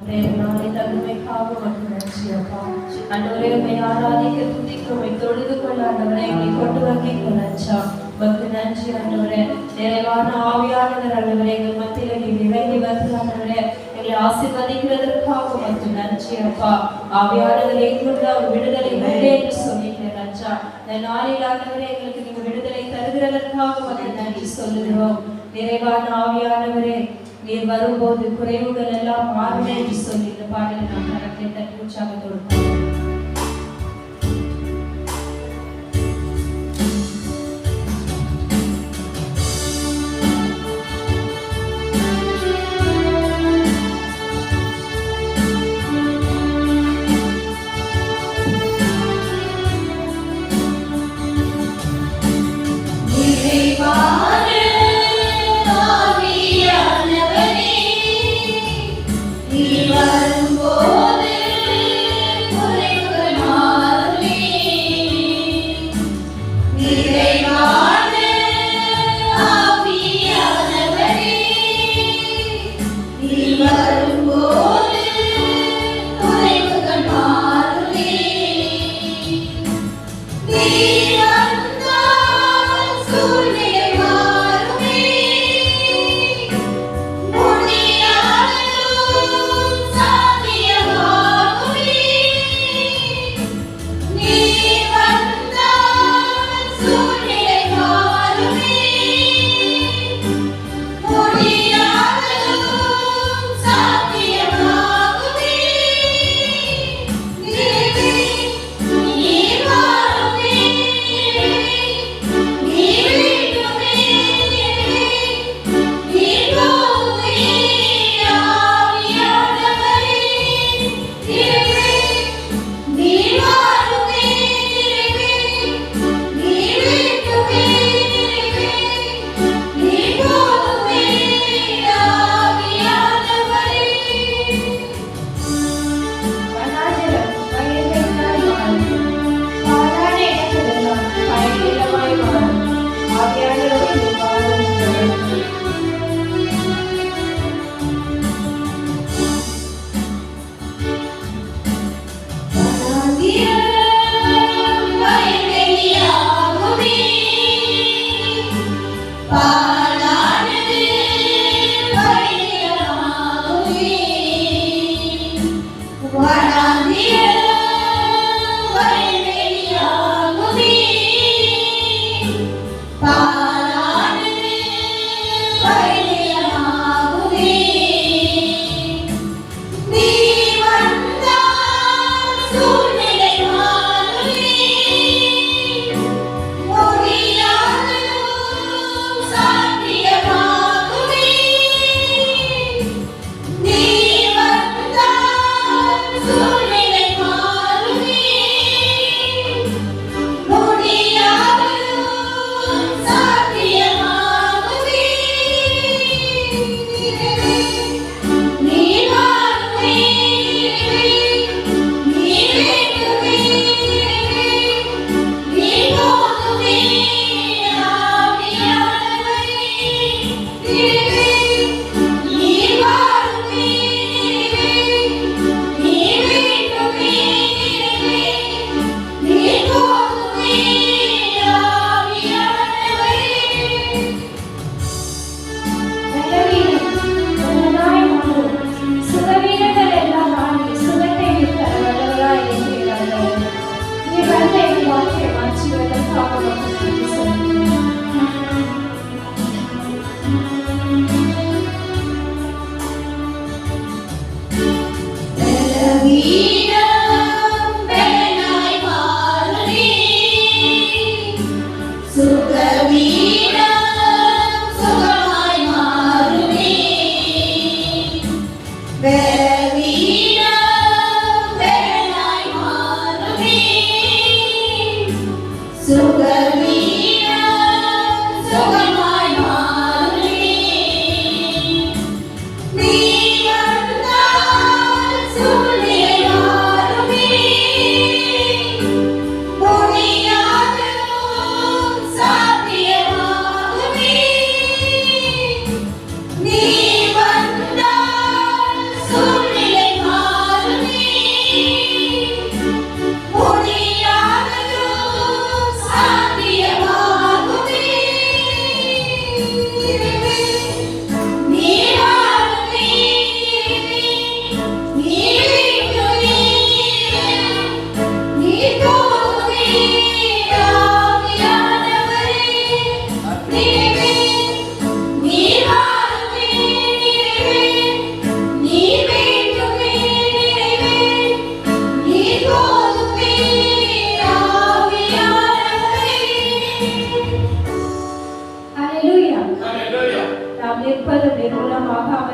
நாளை தன்மைக்காக மட்டும் நன்றி அப்பா. ஆண்டவரே உம்மை ஆராதிக்க துதிக்க உம்மை தொழுது கொள்ள ஆண்டவரே எங்களை கொண்டு வந்தீங்க ராஜா. உமக்கு நன்றி ஆண்டவரே. நிறைவான ஆவியானவர் ஆண்டவரே எங்கள் மத்தியில நீர் இறங்கி வந்து ஆண்டவரே எங்களை ஆசீர்வதிக்கிறதற்காக உமக்கு நன்றி அப்பா. ஆவியானவர் எங்குள்ள விடுதலை உண்டு என்று சொன்னீங்க ராஜா. இந்த நாளில் ஆண்டவரே எங்களுக்கு நீங்க விடுதலை தருகிறதற்காக உமக்கு நன்றி சொல்லுகிறோம். நிறைவான ஆவியானவரே நீர் வரும்போது குறைவுகள் எல்லாம் மாறும் என்று சொல்லி இந்த பாடலை நாம் கரத்தை தட்டி உற்சாகத்தோடு வரும்போது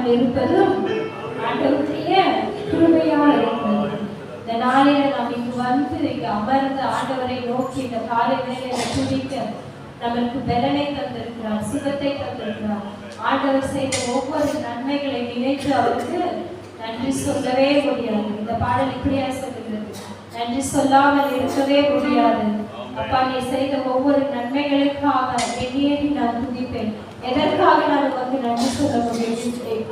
இல்லாமல் இருப்பதும் ஆண்டவருடைய கிருபையா இருக்கிறது. இந்த நாளில நாம் இங்கு வந்து இங்கு அமர்ந்து ஆண்டவரை நோக்கி இந்த காலை வேளையில துதிக்க நம்மளுக்கு பலனை தந்திருக்கிறார், சுகத்தை தந்திருக்கிறார். ஆண்டவர் செய்த ஒவ்வொரு நன்மைகளை நினைத்து அவருக்கு நன்றி சொல்லவே முடியாது. இந்த பாடல் இப்படியா சொல்லுகிறது, நன்றி சொல்லாமல் இருக்கவே முடியாது. அப்பா, நீ செய்த ஒவ்வொரு நன்மைகளுக்காக எண்ணியடி நான் துதிப்பேன். எதற்காக நான் உனக்கு நன்றி சொல்ல முடியும்?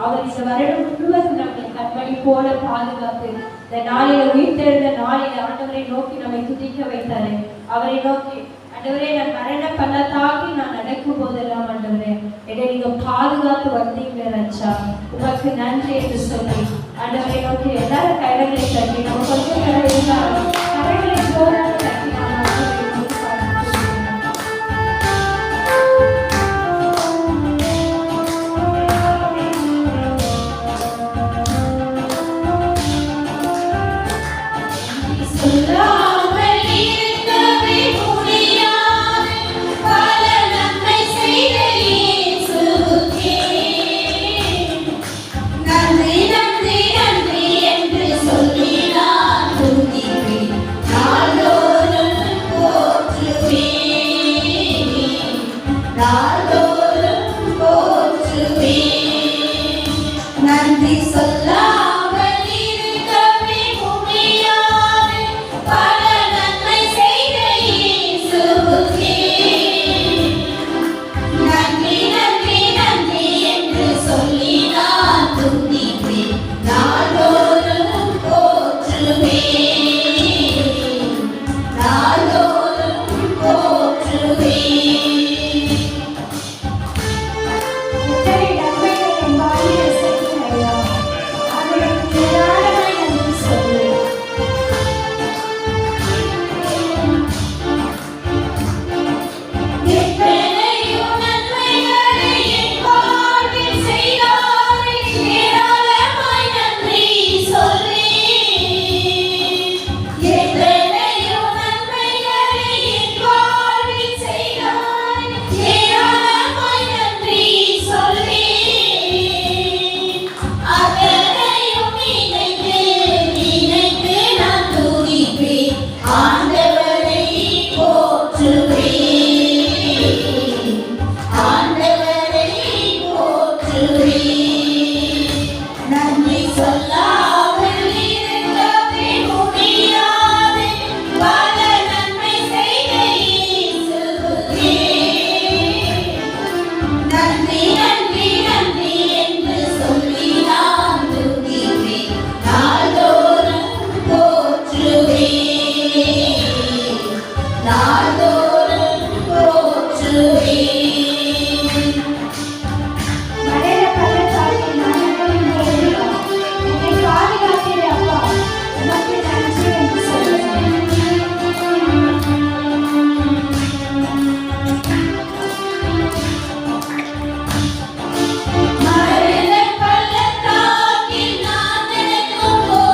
அவர் இந்த வருடம் முழுவதும் நம்மை கண்மணி போல பாதுகாத்து இந்த நாளில உயிர்த்தெழுந்த நாளில ஆண்டவரை நோக்கி நம்மை துதிக்க வைத்தாரு. அவரை நோக்கி, ஆண்டவரே, நான் மரண பள்ளத்தாக்கி நான் நடக்கும் போதெல்லாம் ஆண்டவரே என்னை நீங்க பாதுகாத்து வந்தீங்க ராஜா, உனக்கு நன்றி என்று சொல்லி ஆண்டவரை நோக்கி எல்லாரும் கைகளை தட்டி நம்ம கொஞ்சம் கரைகளை போராட தட்டி மரண பள்ளத்தாக்கில் நான் நடக்கும்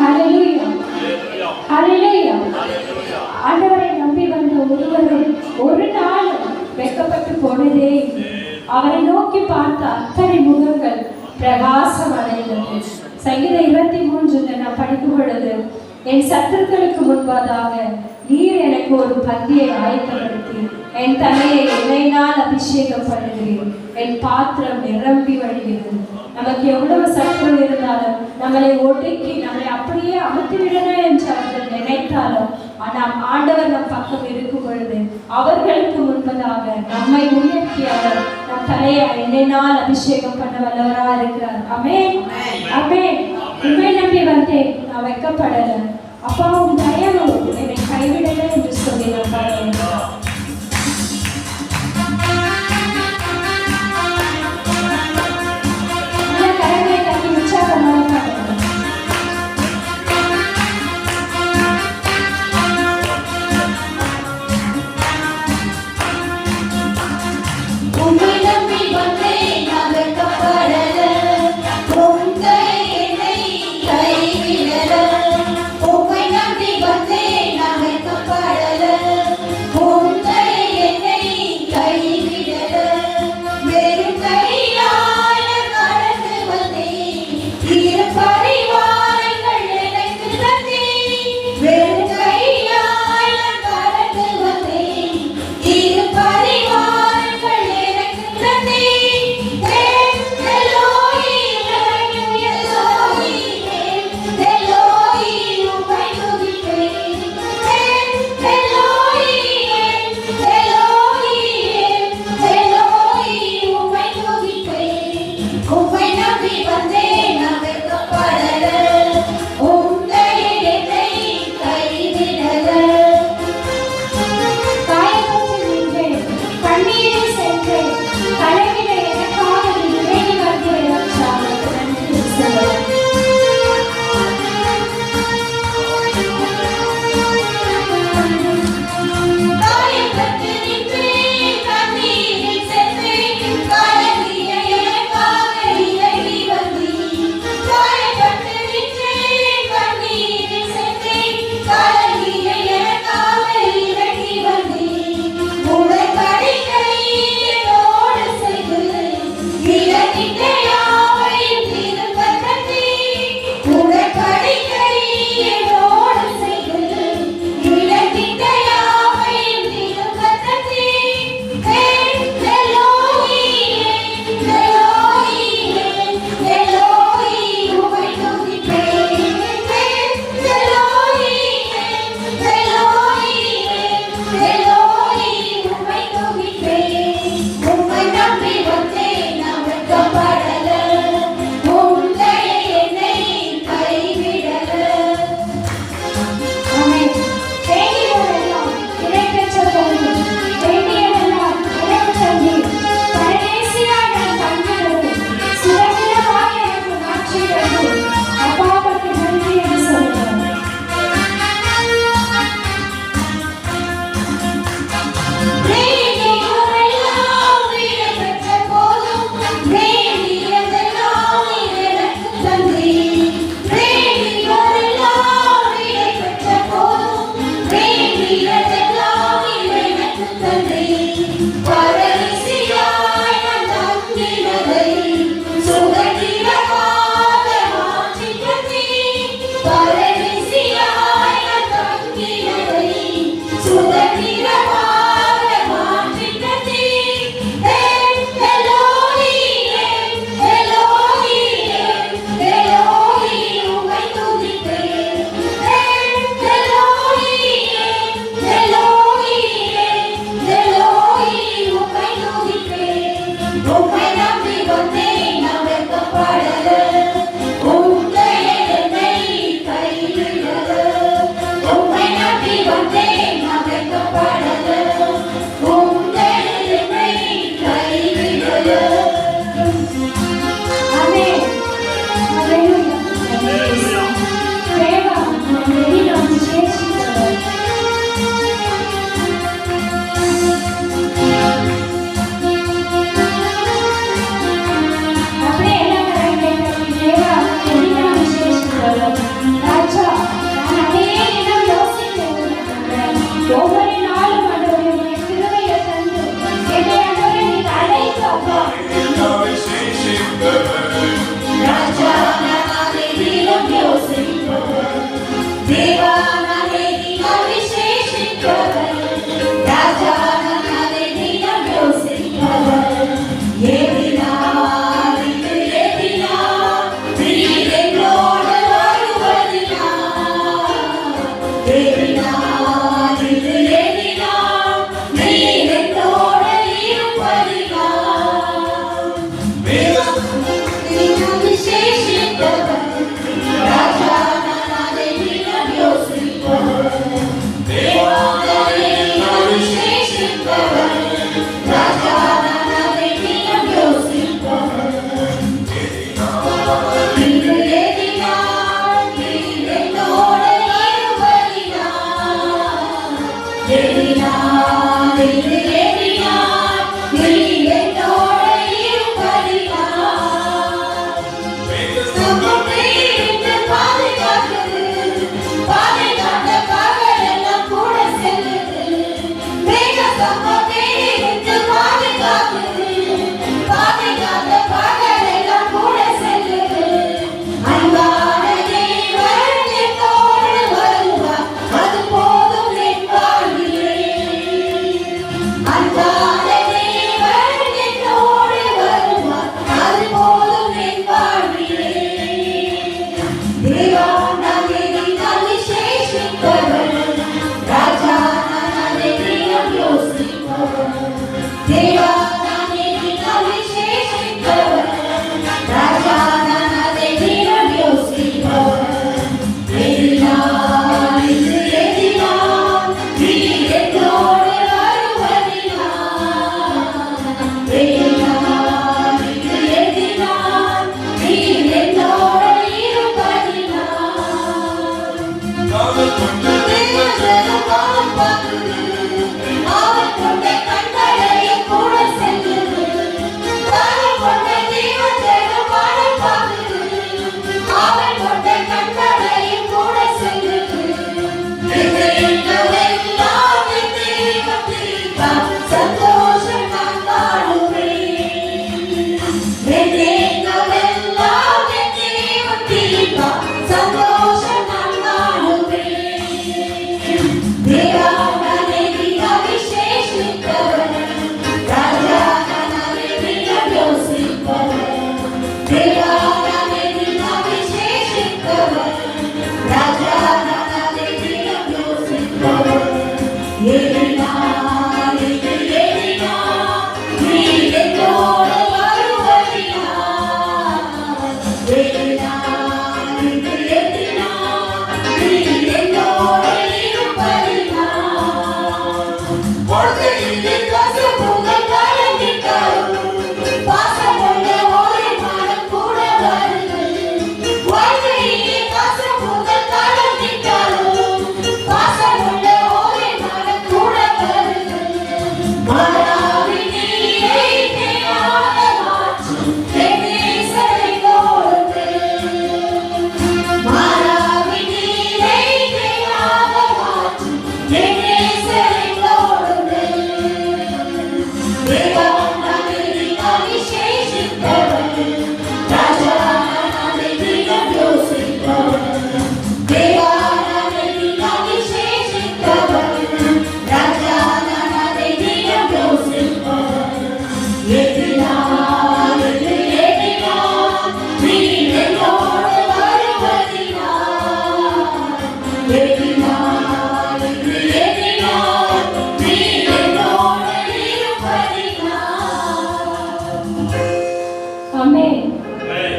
ஹல்லேலூயா, ஹல்லேலூயா. ஆண்டவரை நம்பி வந்த ஒருவரும் ஒரு நாளும் வெட்கப்பட்டு போனதே இல்லை. அவரை நோக்கி பார்த்த அத்தனை முகங்கள் பிரகாசம் அடைந்தது. சங்கீதம் 23 நான் படிக்கும் பொழுது, என் சத்துருக்களுக்கு முன்பதாக நீர் எனக்கு ஒரு பந்தியை ஆயத்தப்படுத்தி என் தலையை எண்ணெயினால் அபிஷேகம் பண்ணுகிறேன், என் பாத்திரம் நிரம்பி வழிகிறது. நமக்கு எவ்வளவு சத்துரு இருந்தாலும் நம்மளை ஒடுக்கி நம்மளை அப்படியே அமுத்தி விடணும் என்று அவர்கள் நினைத்தாலும் நாம் ஆண்டவர் நம் பக்கம் இருக்கும் பொழுது அவர்களுக்கு முன்பதாக நம்மை உயர்த்தி அவர் நம் தலையை எண்ணெயினால் அபிஷேகம் பண்ண வல்லவரா இருக்கிறார். ஆமென், ஆமென். உண்மை நம்பி வந்தேன், நான் வெட்கப்படல. அப்பா உன் தயவு என்னை கைவிடல என்று சொல்லி நான் பாடுகிறேன். Oh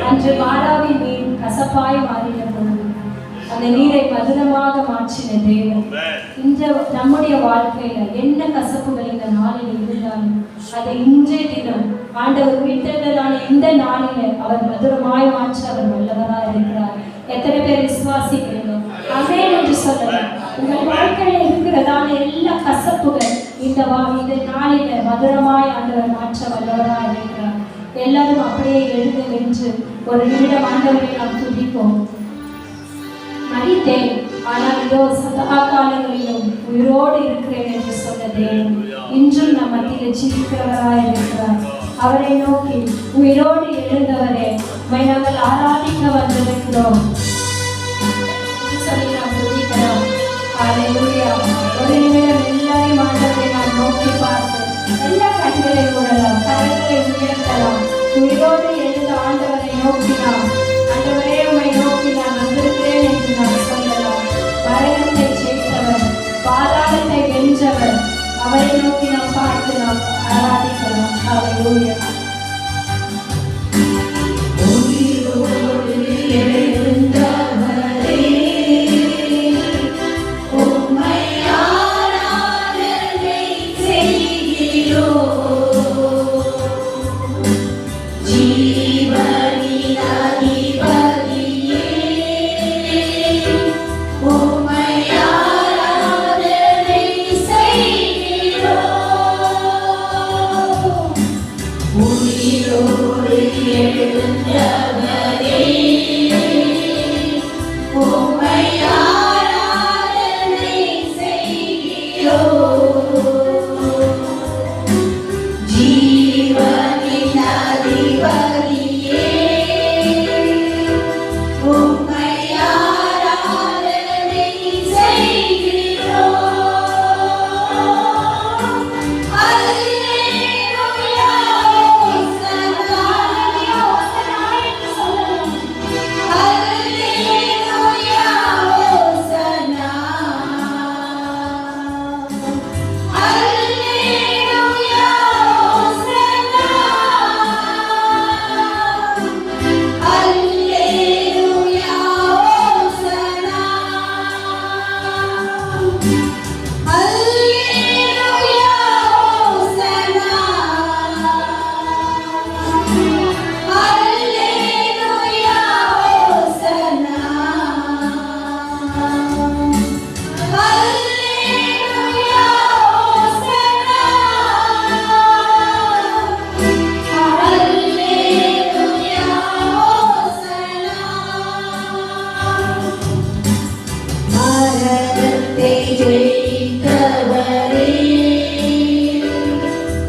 அன்று மாறாவின் நீர் கசப்பாய் மாறின பொழுது அந்த நீரை மதுரமாக மாற்றின தேவன் இந்த நம்முடைய வாழ்க்கையில என்ன கசப்புகள் இந்த நாளில் இருந்தாலும் அதை இன்றைய தினம் ஆண்டவர் விட்டதான இந்த நாளில அவர் மதுரமாய் மாற்ற அவர் வல்லவராக இருக்கிறார். எத்தனை பேர் விசுவாசிக்கிறீங்க? ஆமென் என்று சொல்லலாம். உங்கள் வாழ்க்கையில இருக்கிறதான எல்லா கசப்புகள் இந்த நாளில மதுரமாய் ஆண்டவர் மாற்ற வல்லவராக இருக்கிறார். எல்லாரும் அப்படியே எழுந்து நின்று ஒரு நிமிடம் ஆண்டவரை நாம் துதிப்போம். மரித்தேன், ஆனால் இதோ சதா காலங்களிலும் உயிரோடு இருக்கிறேன் என்று சொன்ன தேவன் இன்றும் நம் மத்தியில் ஜீவிக்கிறவராய் இருக்கிறார். அவரை நோக்கி உயிரோடு எழுந்தவரே உம்மை நாங்கள் ஆராதிக்க வந்திருக்கிறோம் சொல்லி நாம் துதிக்கிறோம். ஹல்லேலூயா. ஒரு நிமிடம் எல்லாரையும் ஆண்டவரை நாம் நோக்கி பார்த்து எல்லா கண்களை மூடலாம், கரைகளை உயர்த்தலாம். உயிரோடு எழுந்த ஆண்டவரை நோக்கினார். ஆண்டவரே உம்மை நோக்கி நான் வந்திருக்கிறேன் என்று நாம் சொல்லலாம். மரணத்தை ஜெயித்தவர், பாதாளத்தை வென்றவர், அவரை நோக்கி நாம் பார்த்து நாம் ஆராதிக்கலாம். ஹல்லேலூயா. जीवनी மரணத்தை ஜெயித்தவரே,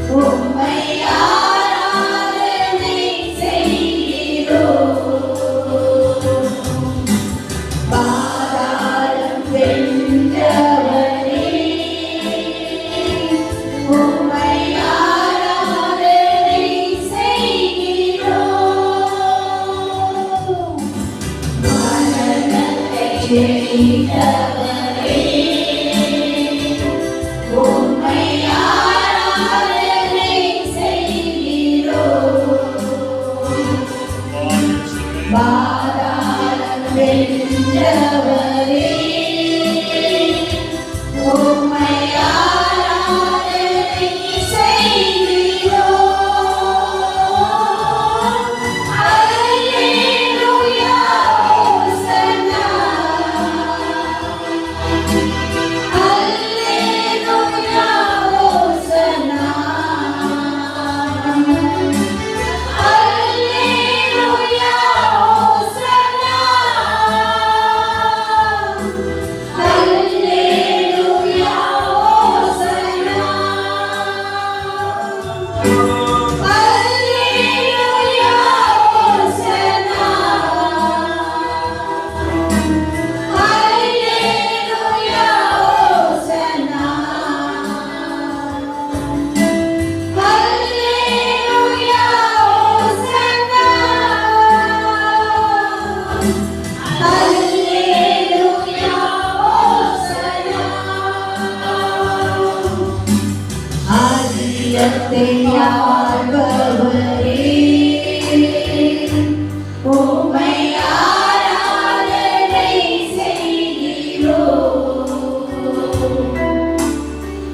உம்மை ஆராதனை செய்கிறோம். பாதாளம் வென்றவரே, உம்மை ஆராதனை செய்கிறோம். மரணத்தை ஜெயித்தவரே, உம்மை ஆராதனை செய்கிறோம். பாதாளம் வென்றவரே, உம்மை ஆராதனை செய்கிறோம். அல்லேலூயா, ஹோசன்னா. அல்லேலூயா, ஹோசன்னா. அல்லேலூயா, ஹோசன்னா. அல்லேலூயா, ஹோசன்னா. அல்லேலூயா, ஹோசன்னா. அல்லேலூயா, ஹோசன்னா. அல்லேலூயா, ஹோசன்னா. அல்லேலூயா, ஹோசன்னா. அகிலத்தை ஆள்பவரே, உம்மை ஆராதனை செய்கிறோம்.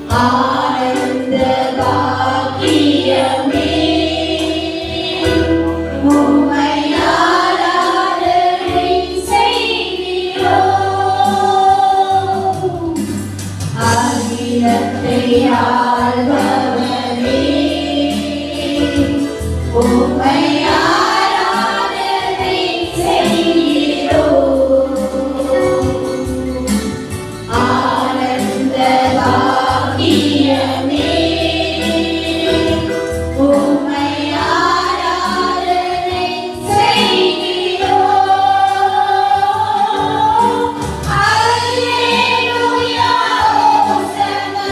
ஆனந்த பாக்கியமே, உம்மை ஆராதனை செய்கிறோம். அகிலத்தை ஆள்பவரே, உம்மை ஆராதனை செய்கிறோம். ஆனந்த பாக்கியமே, உம்மை ஆராதனை செய்கிறோம். அல்லேலூயா, ஹோசன்னா.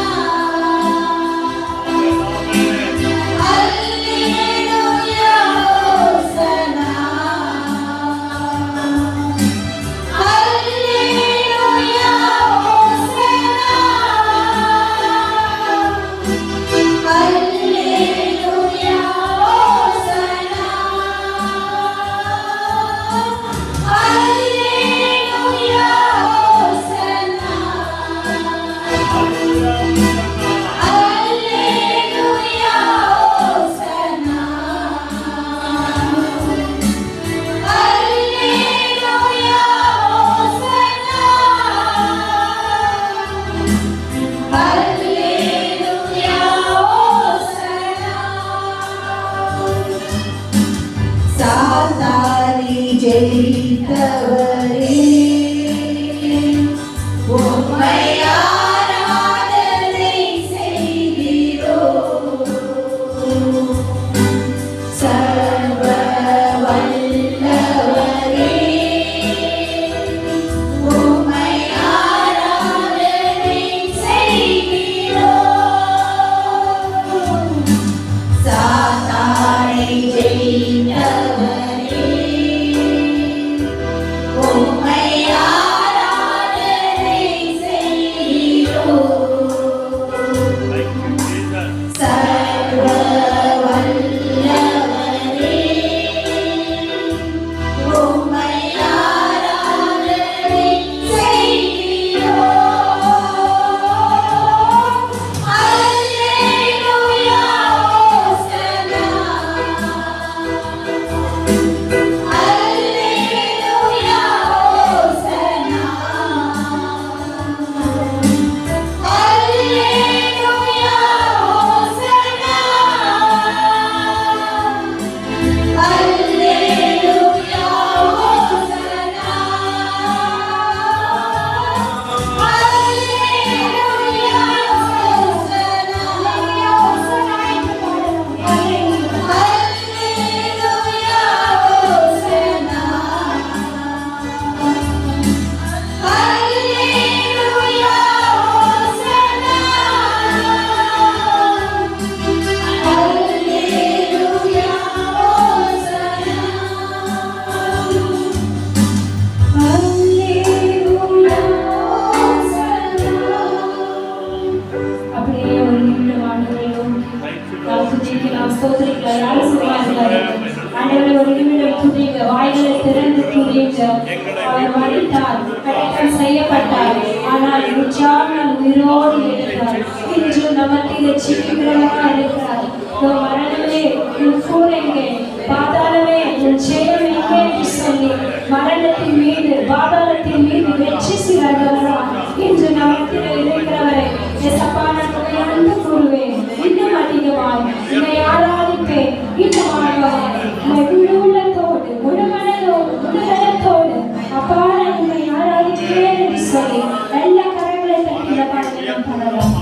என்று அவர் மரித்தார், அடக்கம் செய்யப்பட்டார். ஆனால் மூன்றாம் நாள் உயிரோடு எழுந்தார். இன்று நமக்கு ஜீவிக்கிறவராக இருக்கிறார். ஓ மரணமே உன் கூரெங்கே, பாதாளமே உன் ஜெயம் எங்கே என்று சொல்லி மரணத்தின் மீது பாதாளத்தின் மீது வெற்றி சிறந்தவராக இன்று நமக்கு இருக்கிறவரை எசப்பான துணையாண்டு கூறுவேன். இன்னும் அதிகமாய் உன்னை ஆராதிப்பேன். இன்னும் ஆழ்வாய் முழு உள்ளத்தோடு முழு மனதோடு முழு கனத்தோடு அப்பான உன்னை ஆராதிப்பேன் என்று சொல்லி எல்லா கரங்களை தட்டி இந்த பாடலை நாம் பாடலாம்.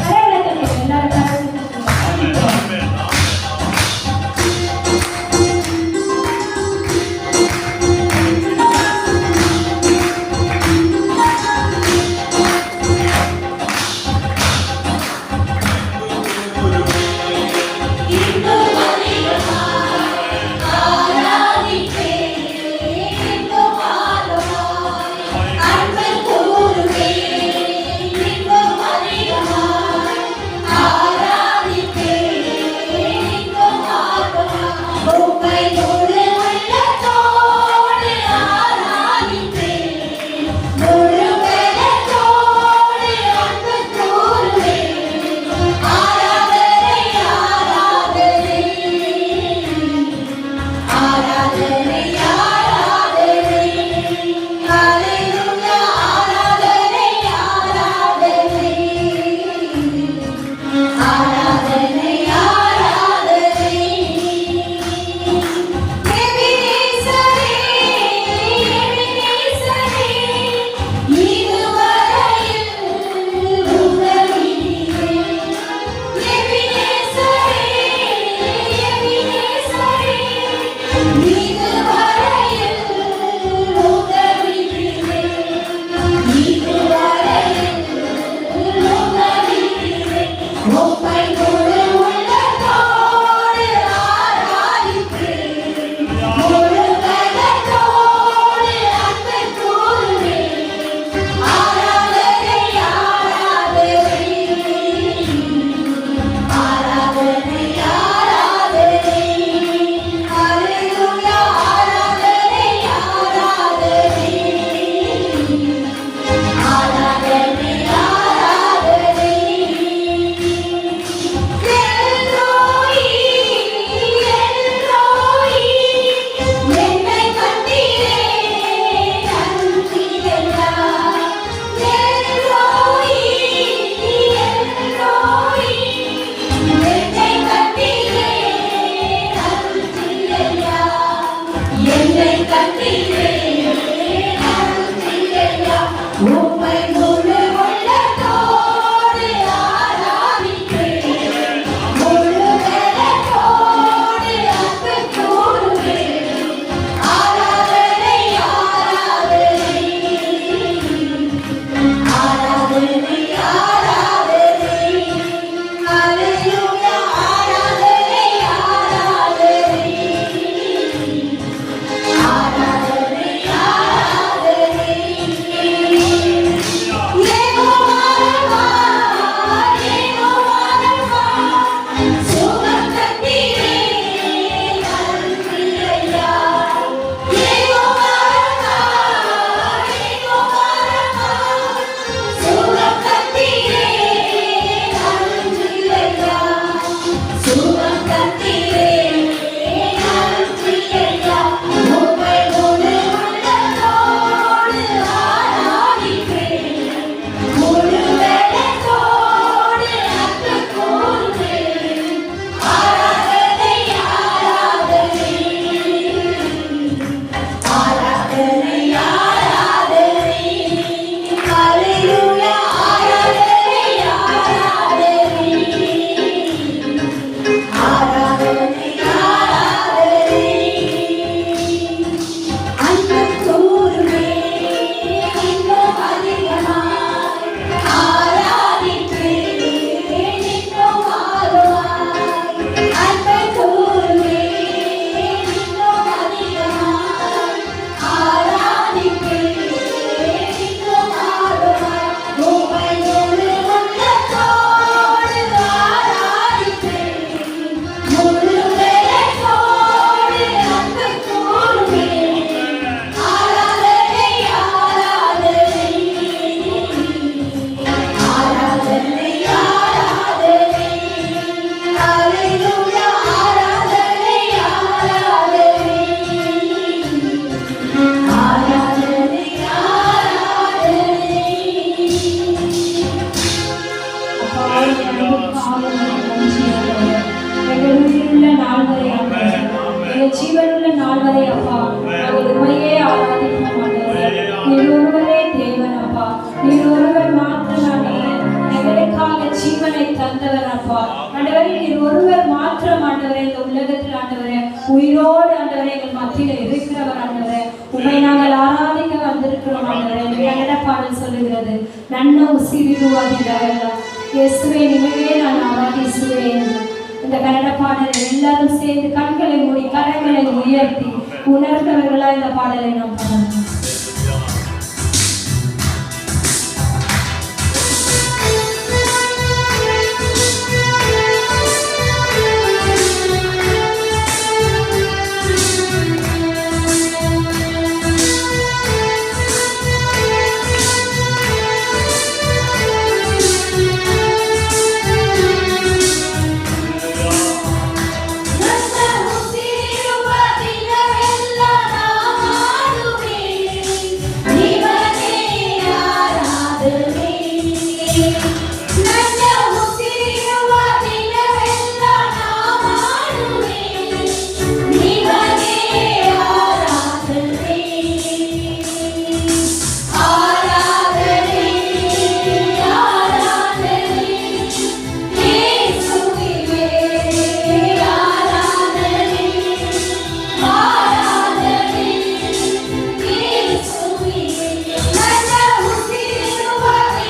கரங்களை தட்டி எல்லாரும் கரங்களை தட்டி நீர் ஒருவர் மாத்திரமே எங்களுக்காக ஜீவனை தந்தவர் அப்பா. ஆண்டவரே, நீர் ஒருவர் மாத்திரம் ஆண்டவரே இந்த உலகத்தில் ஆண்டவரே உயிரோடு ஆண்டவரே எங்கள் மத்தியில் இருக்கிறவர் ஆண்டவரே. உண்மை நாங்கள் ஆராதிக்க வந்திருக்கிறோம் ஆண்டவரே. கன்னட பாடல் சொல்லுகிறது, ನನ್ನ ಉಸಿರಿರುವುದಿಲ್ಲ இயேசுவே நினைவே நான் ஆராதிಸುவேன். இந்த கன்னட பாடலை எல்லாரும் சேர்ந்து கண்களை மூடி கரங்களை உயர்த்தி உணர்ந்தவர்களா இந்த பாடலை நாம் பாடலாம். Thank you.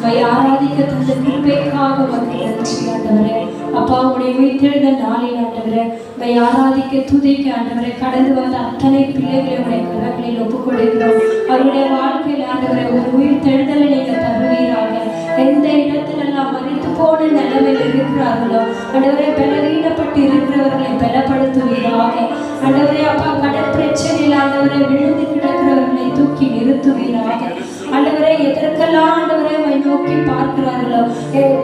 உம்மை ஆராதிக்க தந்த கிருபைக்காக உமக்கு நன்றி ஆண்டவரே. அப்பா உம்முடைய உயிர்த்தெழுந்த நாளில் ஆண்டவரே உம்மை ஆராதிக்க துதிக்க ஆண்டவரே கடந்து வந்த அத்தனை பிள்ளைகளை உடைய கரங்களில் ஒப்புக் கொடுக்கிறோம். அவருடைய வாழ்க்கையில் ஆண்டவரே ஒரு உயிர்த்தெழுதலை நீங்க தருவீராக. எந்த இடத்திலெல்லாம் மறித்து போன நிலைமையில் இருக்கிறார்களோ ஆண்டவரே பலவீனப்பட்டு இருக்கிறவர்களை பலப்படுத்துவீராக. ஆண்டவரே அப்பா கடன் பிரச்சனையில் ஆண்டவரை விழுந்து கிடக்கிறவர்களை தூக்கி நிறுத்துவீராக. ஆண்டவரே எதற்கெல்லாம் ஆண்டவரை நோக்கி பார்க்கிறார்களோ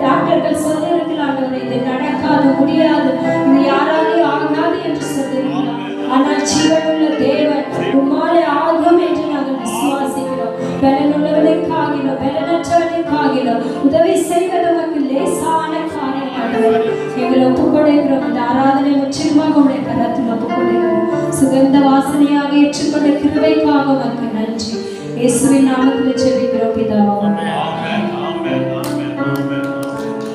டாக்டர்கள் சொல்லியிருக்கலாம் ஆண்டவரை இது நடக்காது முடியாது இது யாராலையும் ஆகாது என்று சொல்லியிருக்கலாம். ஆனால் ஜீவனுள்ள தேவன் உம்மாலே ஆகும் என்று நாங்கள் விசுவாசிக்கிறோம். பலனுள்ளவனுக்காகினோம் பலனற்றவனுக்காகினோம் உதவி செய்வது நமக்கு லேசான காரியம் ஆண்டவரே. எங்களை ஒப்புக்கொடுக்கிறோம். இந்த ஆராதனை முற்றிலுமாக உடைய கரத்தில் ஒப்புக்கொடுக்கிறோம். சுகந்த வாசனையாக ஏற்றுக்கொண்ட கிருபைக்காக உமக்கு நன்றி. இயேசுவின் நாமத்தில் ஜெபிக்கிறோம் பிதாவே.